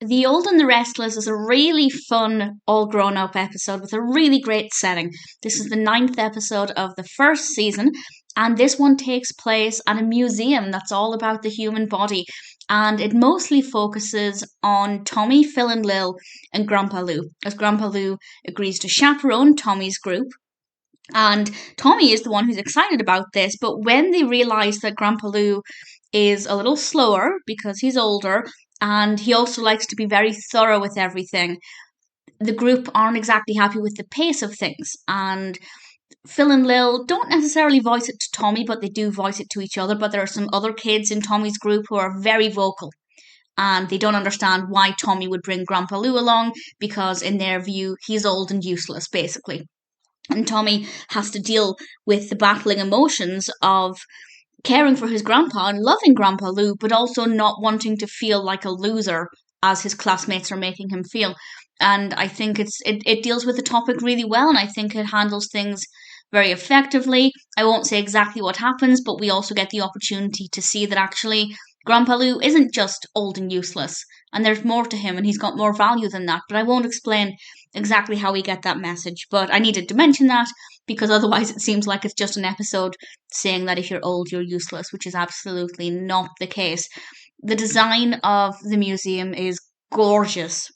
The Old and the Restless is a really fun, all grown up episode with a really great setting. This is the 9th episode of the first season, and this one takes place at a museum that's all about the human body. And it mostly focuses on Tommy, Phil, and Lil, and Grandpa Lou, as Grandpa Lou agrees to chaperone Tommy's group. And Tommy is the one who's excited about this, but when they realise that Grandpa Lou is a little slower because he's older and he also likes to be very thorough with everything, the group aren't exactly happy with the pace of things. And Phil and Lil don't necessarily voice it to Tommy, but they do voice it to each other. But there are some other kids in Tommy's group who are very vocal. And they don't understand why Tommy would bring Grandpa Lou along because, in their view, he's old and useless, basically. And Tommy has to deal with the battling emotions of caring for his grandpa and loving Grandpa Lou, but also not wanting to feel like a loser as his classmates are making him feel. And I think it deals with the topic really well, and I think it handles things very effectively. I won't say exactly what happens, but we also get the opportunity to see that actually Grandpa Lou isn't just old and useless, and there's more to him, and he's got more value than that. But I won't explain exactly how we get that message, but I needed to mention that because otherwise it seems like it's just an episode saying that if you're old, you're useless, which is absolutely not the case. The design of the museum is gorgeous.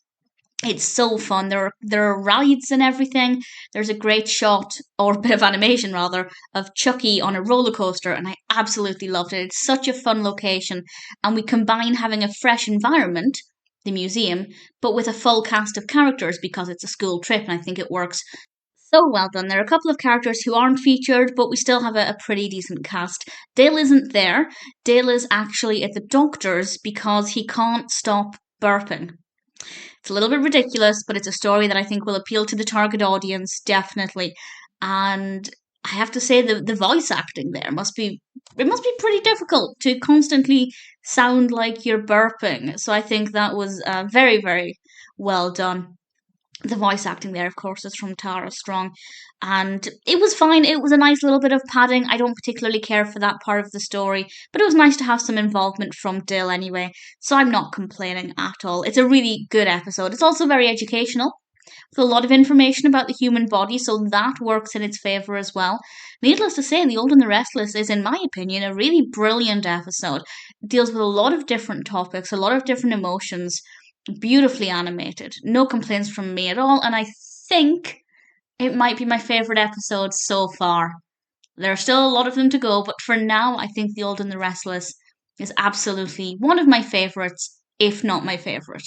It's so fun. There are rides and everything. There's a great shot, or a bit of animation rather, of Chuckie on a roller coaster, and I absolutely loved it. It's such a fun location, and we combine having a fresh environment, the museum, but with a full cast of characters because it's a school trip, and I think it works so well done. There are a couple of characters who aren't featured, but we still have a pretty decent cast. Dale isn't there. Dale is actually at the doctor's because he can't stop burping. It's a little bit ridiculous, but it's a story that I think will appeal to the target audience, definitely. And I have to say the voice acting there must be pretty difficult to constantly sound like you're burping. So I think that was very, very well done. The voice acting there, of course, is from Tara Strong, and it was fine. It was a nice little bit of padding. I don't particularly care for that part of the story, but it was nice to have some involvement from Dill anyway, so I'm not complaining at all. It's a really good episode. It's also very educational, with a lot of information about the human body, so that works in its favour as well. Needless to say, The Old and the Restless is, in my opinion, a really brilliant episode. It deals with a lot of different topics, a lot of different emotions, beautifully animated. No complaints from me at all, and I think it might be my favourite episode so far. There are still a lot of them to go, but for now, I think The Old and the Restless is absolutely one of my favourites, if not my favourite.